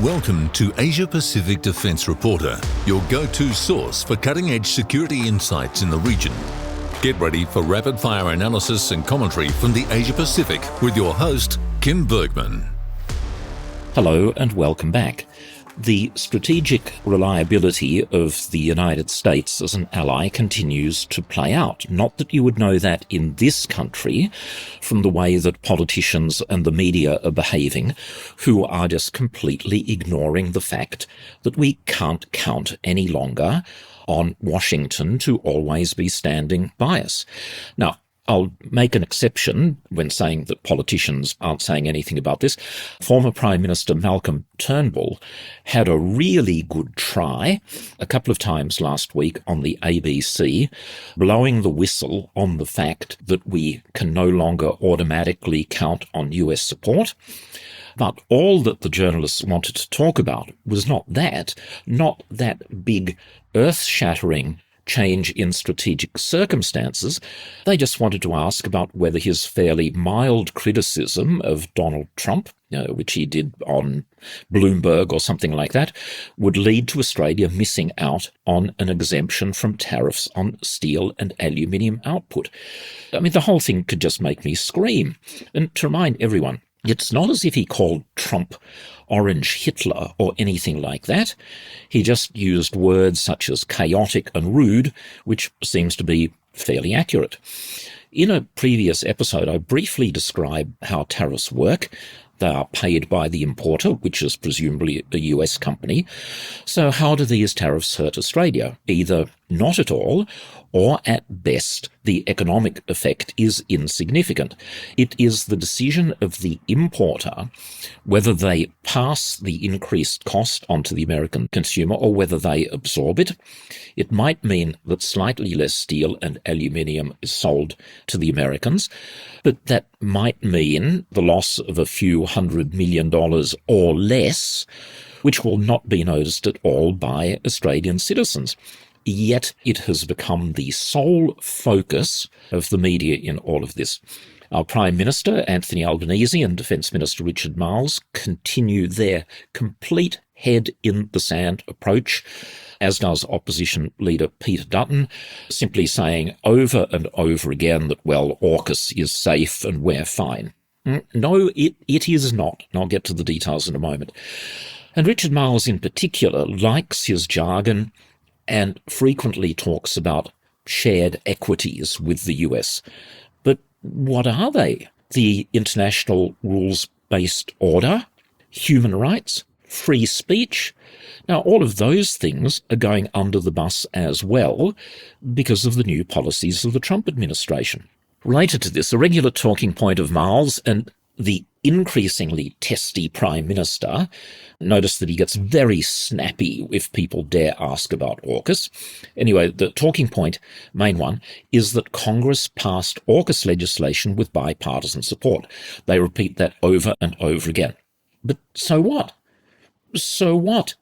Welcome to Asia Pacific Defence Reporter, your go-to source for cutting-edge security insights in the region. Get ready for rapid-fire analysis and commentary from the Asia Pacific with your host, Kim Bergman. Hello and welcome back. The strategic reliability of the United States as an ally continues to play out. Not that you would know that in this country from the way that politicians and the media are behaving, who are just completely ignoring the fact that we can't count any longer on Washington to always be standing by us. Now, I'll make an exception when saying that politicians aren't saying anything about this. Former Prime Minister Malcolm Turnbull had a really good try a couple of times last week on the ABC, blowing the whistle on the fact that we can no longer automatically count on US support. But all that the journalists wanted to talk about was not that big earth-shattering change in strategic circumstances. They just wanted to ask about whether his fairly mild criticism of Donald Trump, which he did on Bloomberg or something like that, would lead to Australia missing out on an exemption from tariffs on steel and aluminium output. I mean, the whole thing could just make me scream. And to remind everyone, it's not as if he called Trump Orange Hitler or anything like that. He just used words such as chaotic and rude, which seems to be fairly accurate. In a previous episode, I briefly described how tariffs work. They are paid by the importer, which is presumably a US company. So how do these tariffs hurt Australia? Either not at all, or at best, the economic effect is insignificant. It is the decision of the importer whether they pass the increased cost onto the American consumer or whether they absorb it. It might mean that slightly less steel and aluminium is sold to the Americans, but that might mean the loss of a few $100 million or less, which will not be noticed at all by Australian citizens. Yet it has become the sole focus of the media in all of this. Our Prime Minister, Anthony Albanese, and Defence Minister Richard Marles continue their complete head-in-the-sand approach, as does Opposition Leader Peter Dutton, simply saying over and over again that, well, AUKUS is safe and we're fine. No, it is not. And I'll get to the details in a moment. And Richard Marles in particular likes his jargon and frequently talks about shared equities with the US. But what are they? The international rules-based order, human rights, free speech? Now, all of those things are going under the bus as well because of the new policies of the Trump administration. Related to this, a regular talking point of Marles and the increasingly testy Prime Minister, notice that he gets very snappy if people dare ask about AUKUS. Anyway, the talking point, main one, is that Congress passed AUKUS legislation with bipartisan support. They repeat that over and over again. But so what? So what?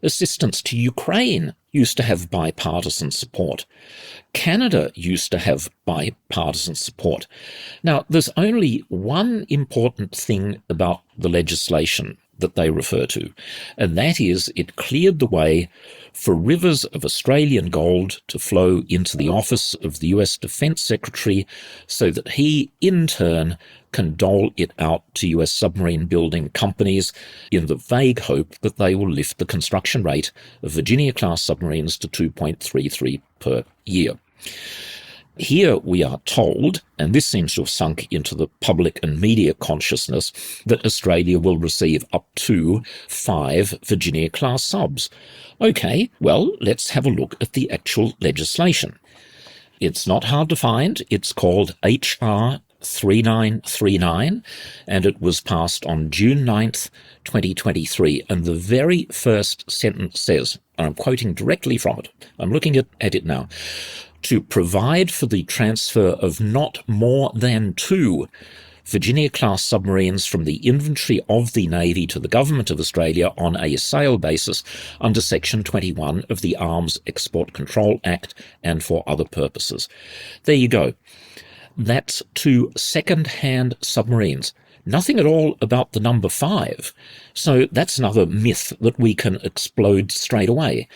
Assistance to Ukraine used to have bipartisan support. Canada used to have bipartisan support. Now, there's only one important thing about the legislation that they refer to, and that is it cleared the way for rivers of Australian gold to flow into the office of the US Defence Secretary so that he, in turn, can dole it out to US submarine building companies in the vague hope that they will lift the construction rate of Virginia-class submarines to 2.33 per year. Here we are told, and this seems to have sunk into the public and media consciousness, that Australia will receive up to 5 Virginia-class subs. Okay, well, let's have a look at the actual legislation. It's not hard to find. It's called HR 3939, and it was passed on June 9th, 2023. And the very first sentence says, and I'm quoting directly from it, I'm looking at it now, to provide for the transfer of not more than 2 Virginia-class submarines from the inventory of the Navy to the Government of Australia on a sale basis under Section 21 of the Arms Export Control Act and for other purposes. There you go. That's 2 second-hand submarines. Nothing at all about the number 5. So that's another myth that we can explode straight away.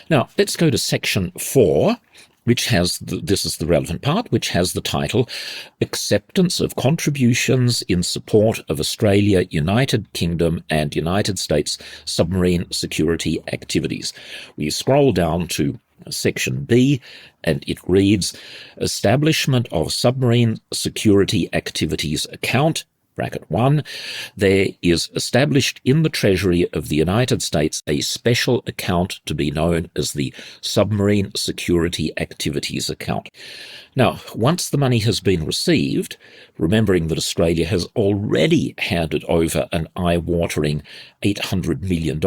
Now, let's go to section 4, which has, this is the relevant part, which has the title, Acceptance of Contributions in Support of Australia, United Kingdom and United States Submarine Security Activities. We scroll down to section B, and it reads, Establishment of Submarine Security Activities Account, bracket 1, there is established in the Treasury of the United States a special account to be known as the Submarine Security Activities Account. Now, once the money has been received, remembering that Australia has already handed over an eye-watering $800 million,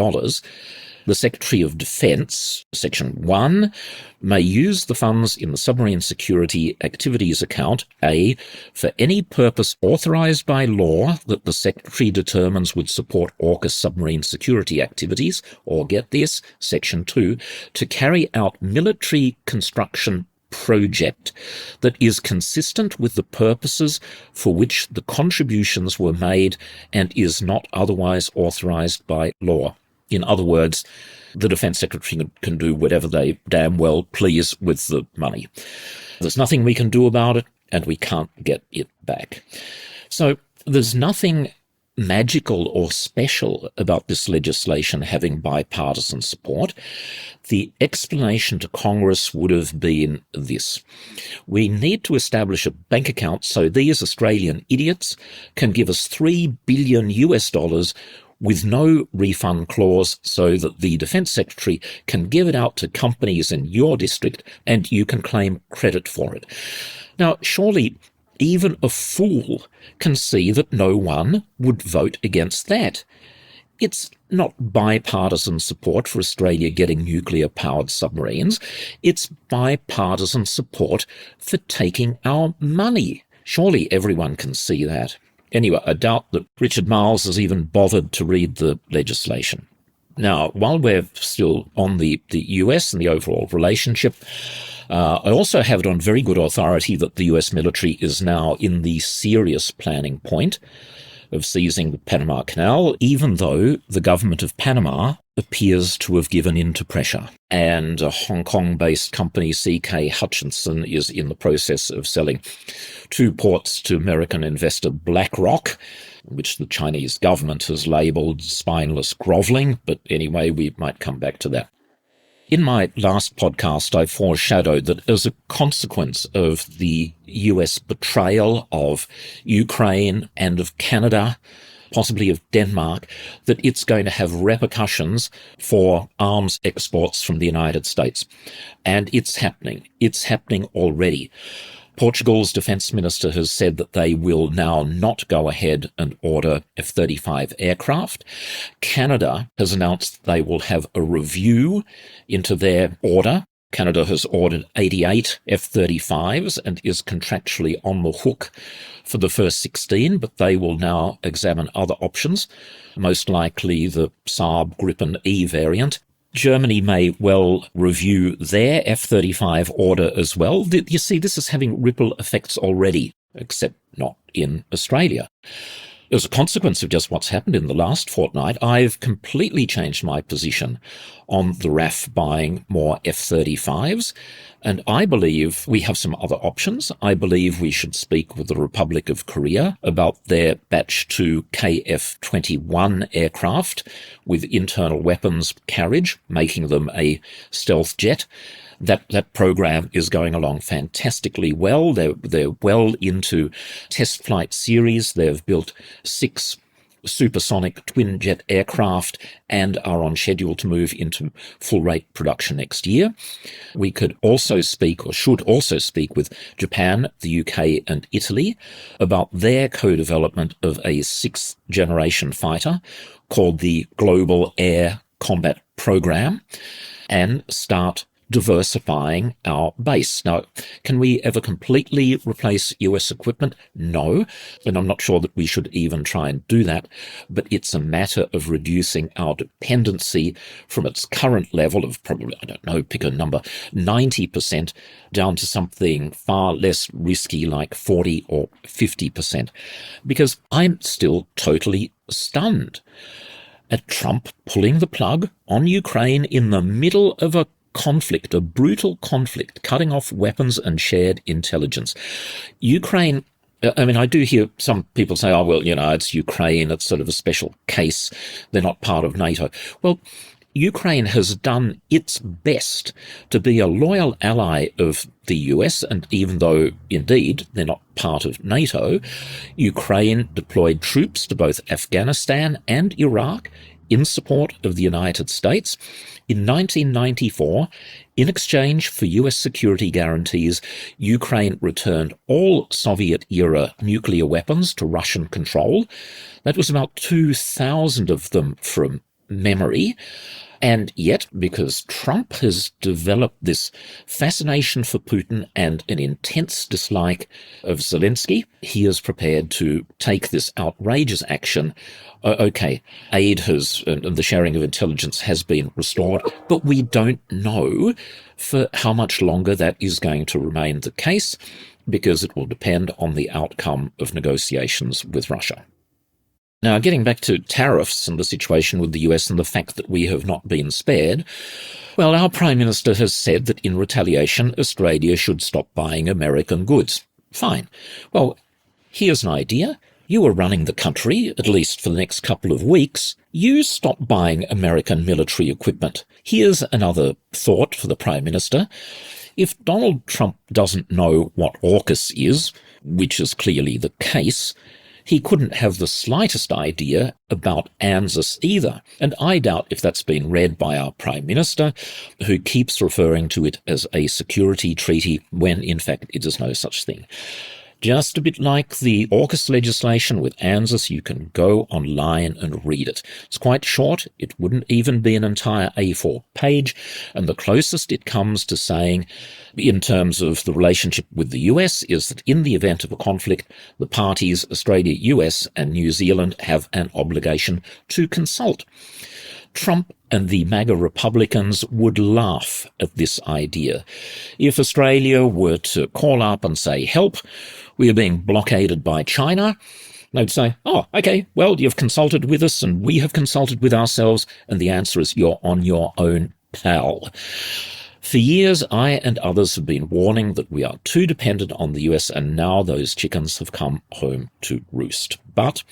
the Secretary of Defence, Section 1, may use the funds in the Submarine Security Activities Account, A, for any purpose authorised by law that the Secretary determines would support AUKUS submarine security activities, or get this, Section 2, to carry out military construction project that is consistent with the purposes for which the contributions were made and is not otherwise authorised by law. In other words, the Defence Secretary can do whatever they damn well please with the money. There's nothing we can do about it, and we can't get it back. So there's nothing magical or special about this legislation having bipartisan support. The explanation to Congress would have been this. We need to establish a bank account so these Australian idiots can give us $3 billion with no refund clause so that the Defence Secretary can give it out to companies in your district and you can claim credit for it. Now, surely even a fool can see that no one would vote against that. It's not bipartisan support for Australia getting nuclear-powered submarines. It's bipartisan support for taking our money. Surely everyone can see that. Anyway, I doubt that Richard Marles has even bothered to read the legislation. Now, while we're still on the US and the overall relationship, I also have it on very good authority that the US military is now in the serious planning point of seizing the Panama Canal, even though the government of Panama appears to have given in to pressure. And a Hong Kong-based company, CK Hutchinson, is in the process of selling 2 ports to American investor BlackRock, which the Chinese government has labelled spineless grovelling, but anyway, we might come back to that. In my last podcast, I foreshadowed that as a consequence of the US betrayal of Ukraine and of Canada, possibly of Denmark, that it's going to have repercussions for arms exports from the United States. And it's happening. It's happening already. Portugal's defence minister has said that they will now not go ahead and order F-35 aircraft. Canada has announced they will have a review into their order. Canada has ordered 88 F-35s and is contractually on the hook for the first 16, but they will now examine other options, most likely the Saab Gripen E variant. Germany may well review their F-35 order as well. You see, this is having ripple effects already, except not in Australia. As a consequence of just what's happened in the last fortnight, I've completely changed my position on the RAF buying more F-35s, and I believe we have some other options. I believe we should speak with the Republic of Korea about their Batch 2 KF-21 aircraft with internal weapons carriage, making them a stealth jet. That program is going along fantastically well. They're well into test flight series. They've built 6 supersonic twin-jet aircraft and are on schedule to move into full-rate production next year. We could also speak, or should also speak, with Japan, the UK and Italy about their co-development of a 6th-generation fighter called the Global Air Combat Program, and start diversifying our base. Now, can we ever completely replace US equipment? No, and I'm not sure that we should even try and do that, but it's a matter of reducing our dependency from its current level of probably, I don't know, pick a number, 90% down to something far less risky like 40 or 50%. Because I'm still totally stunned at Trump pulling the plug on Ukraine in the middle of a conflict, a brutal conflict, cutting off weapons and shared intelligence. Ukraine, I mean, I do hear some people say, oh, well, it's Ukraine, it's sort of a special case, they're not part of NATO. Well, Ukraine has done its best to be a loyal ally of the US, and even though, indeed, they're not part of NATO, Ukraine deployed troops to both Afghanistan and Iraq in support of the United States. In 1994, in exchange for US security guarantees, Ukraine returned all Soviet-era nuclear weapons to Russian control. That was about 2,000 of them from memory. And yet, because Trump has developed this fascination for Putin and an intense dislike of Zelensky, he is prepared to take this outrageous action. Okay, aid has, and the sharing of intelligence has been restored, but we don't know for how much longer that is going to remain the case, because it will depend on the outcome of negotiations with Russia. Now, getting back to tariffs and the situation with the US and the fact that we have not been spared, well, our Prime Minister has said that in retaliation, Australia should stop buying American goods. Fine. Well, here's an idea. You are running the country, at least for the next couple of weeks. You stop buying American military equipment. Here's another thought for the Prime Minister. If Donald Trump doesn't know what AUKUS is, which is clearly the case, he couldn't have the slightest idea about ANZUS either, and I doubt if that's been read by our Prime Minister, who keeps referring to it as a security treaty when, in fact, it is no such thing. Just a bit like the AUKUS legislation with ANZUS, you can go online and read it. It's quite short, it wouldn't even be an entire A4 page, and the closest it comes to saying, in terms of the relationship with the US, is that in the event of a conflict, the parties, Australia, US, and New Zealand, have an obligation to consult. Trump and the MAGA Republicans would laugh at this idea. If Australia were to call up and say, help, we are being blockaded by China, they'd say, oh, okay, well, you've consulted with us and we have consulted with ourselves, and the answer is you're on your own, pal. For years, I and others have been warning that we are too dependent on the US, and now those chickens have come home to roost. But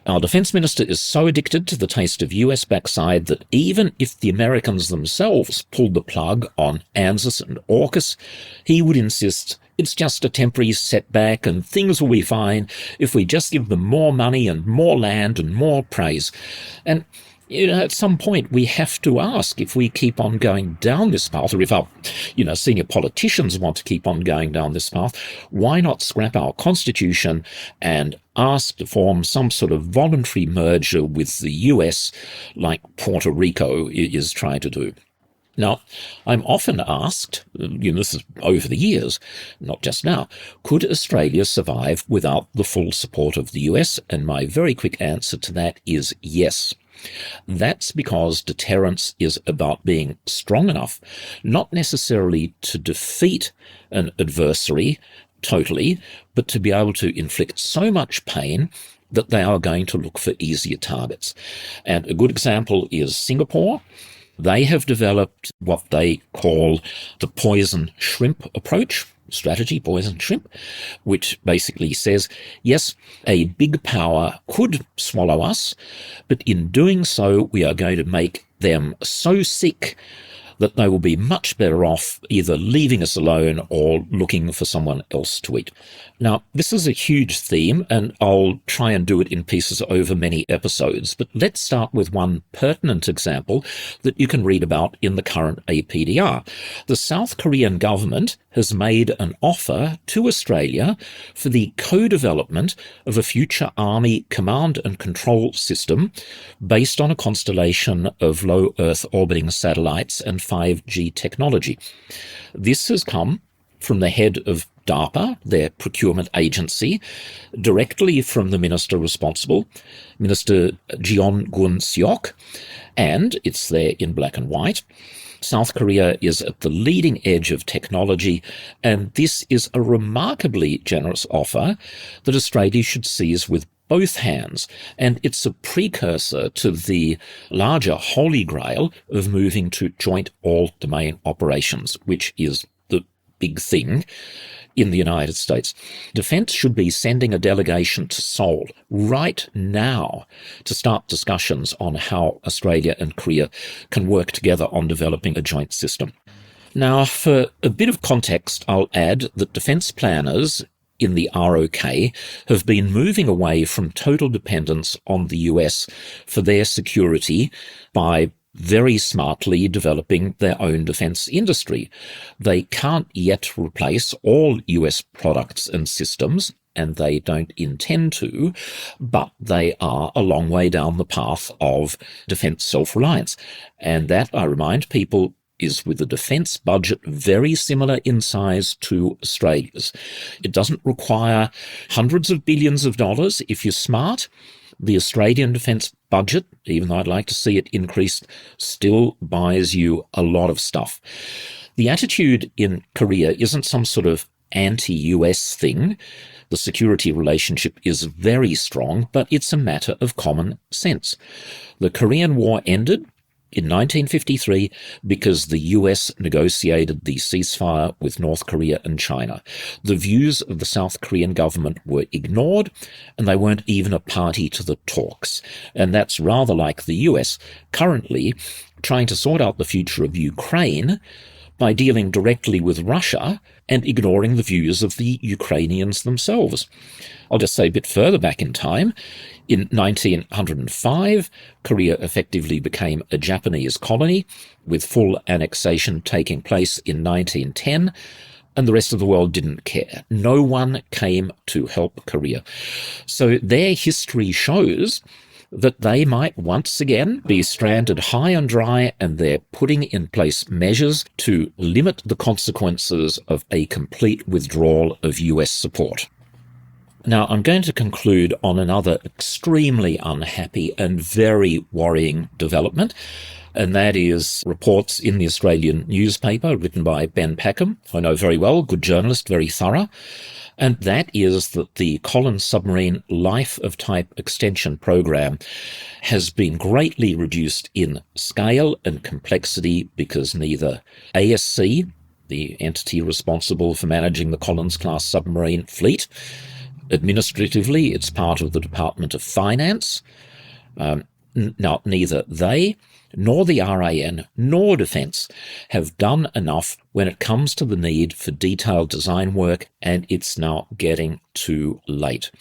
our defense minister is so addicted to the taste of US backside that even if the Americans themselves pulled the plug on ANZUS and AUKUS, he would insist it's just a temporary setback and things will be fine if we just give them more money and more land and more praise. And at some point we have to ask, if we keep on going down this path, or if our senior politicians want to keep on going down this path, why not scrap our constitution and ask to form some sort of voluntary merger with the US like Puerto Rico is trying to do? Now, I'm often asked, this is over the years, not just now, could Australia survive without the full support of the US? And my very quick answer to that is yes. That's because deterrence is about being strong enough, not necessarily to defeat an adversary totally, but to be able to inflict so much pain that they are going to look for easier targets. And a good example is Singapore. They have developed what they call the poison shrimp approach, strategy, poison shrimp, which basically says, yes, a big power could swallow us, but in doing so, we are going to make them so sick that they will be much better off either leaving us alone or looking for someone else to eat. Now, this is a huge theme, and I'll try and do it in pieces over many episodes, but let's start with one pertinent example that you can read about in the current APDR. The South Korean government has made an offer to Australia for the co-development of a future Army command and control system based on a constellation of low Earth orbiting satellites and 5G technology. This has come from the head of DARPA, their procurement agency, directly from the minister responsible, Minister Jeon Gun-seok, and it's there in black and white. South Korea is at the leading edge of technology, and this is a remarkably generous offer that Australia should seize with both hands, and it's a precursor to the larger holy grail of moving to joint all-domain operations, which is the big thing in the United States. Defence should be sending a delegation to Seoul right now to start discussions on how Australia and Korea can work together on developing a joint system. Now, for a bit of context, I'll add that defence planners in the ROK have been moving away from total dependence on the US for their security by very smartly developing their own defence industry. They can't yet replace all US products and systems, and they don't intend to, but they are a long way down the path of defence self-reliance. And that, I remind people, is with a defence budget very similar in size to Australia's. It doesn't require hundreds of billions of dollars if you're smart. The Australian defence budget, even though I'd like to see it increased, still buys you a lot of stuff. The attitude in Korea isn't some sort of anti-US thing. The security relationship is very strong, but it's a matter of common sense. The Korean War ended in 1953 because the US negotiated the ceasefire with North Korea and China. The views of the South Korean government were ignored, and they weren't even a party to the talks. And that's rather like the US currently trying to sort out the future of Ukraine by dealing directly with Russia and ignoring the views of the Ukrainians themselves. I'll just say a bit further back in time. In 1905, Korea effectively became a Japanese colony, with full annexation taking place in 1910, and the rest of the world didn't care. No one came to help Korea. So their history shows that they might once again be stranded high and dry, and they're putting in place measures to limit the consequences of a complete withdrawal of US support. Now, I'm going to conclude on another extremely unhappy and very worrying development, and that is reports in the Australian newspaper written by Ben Packham, who I know very well, good journalist, very thorough, and that is that the Collins submarine life of type extension program has been greatly reduced in scale and complexity because neither ASC, the entity responsible for managing the Collins-class submarine fleet, administratively, it's part of the Department of Finance. Now, neither they, nor the RAN, nor Defence have done enough when it comes to the need for detailed design work, and it's now getting too late.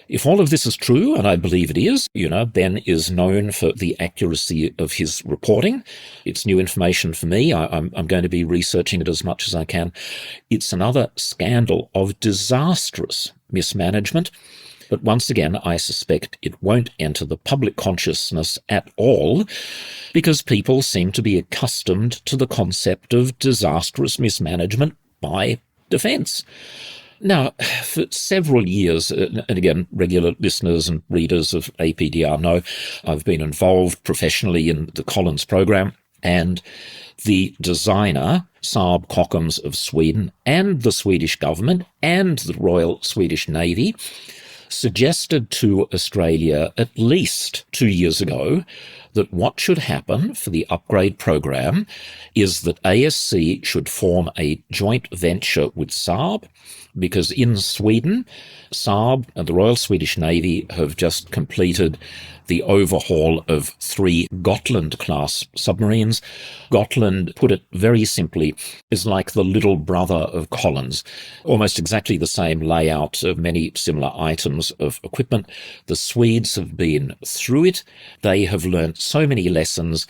If all of this is true, and I believe it is, Ben is known for the accuracy of his reporting. It's new information for me. I'm going to be researching it as much as I can. It's another scandal of disastrous mismanagement. But once again, I suspect it won't enter the public consciousness at all because people seem to be accustomed to the concept of disastrous mismanagement by Defence. Now, for several years, and again, regular listeners and readers of APDR know, I've been involved professionally in the Collins program, and the designer, Saab Kockums of Sweden, and the Swedish government, and the Royal Swedish Navy suggested to Australia at least 2 years ago that what should happen for the upgrade program is that ASC should form a joint venture with Saab, because in Sweden, Saab and the Royal Swedish Navy have just completed the overhaul of 3 Gotland-class submarines. Gotland, put it very simply, is like the little brother of Collins, almost exactly the same layout of many similar items terms of equipment. The Swedes have been through it. They have learnt so many lessons.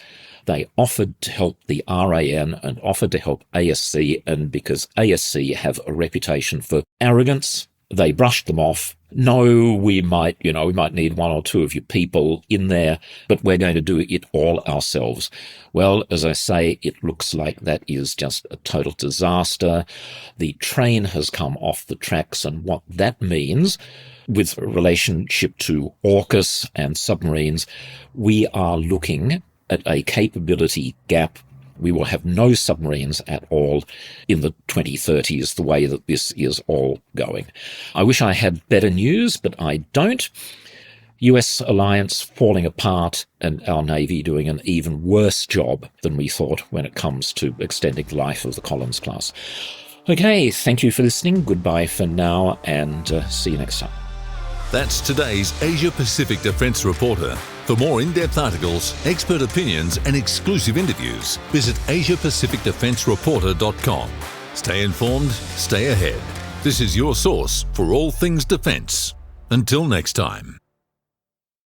They offered to help the RAN and offered to help ASC, and because ASC have a reputation for arrogance, they brushed them off. No, we might need one or two of you people in there, but we're going to do it all ourselves. Well, as I say, it looks like that is just a total disaster. The train has come off the tracks, and what that means with relationship to AUKUS and submarines, we are looking at a capability gap. We will have no submarines at all in the 2030s, the way that this is all going. I wish I had better news, but I don't. US alliance falling apart, and our Navy doing an even worse job than we thought when it comes to extending the life of the Collins class. Okay, thank you for listening. Goodbye for now, and see you next time. That's today's Asia Pacific Defence Reporter. For more in-depth articles, expert opinions and exclusive interviews, visit AsiaPacificDefenceReporter.com. Stay informed, stay ahead. This is your source for all things defence. Until next time.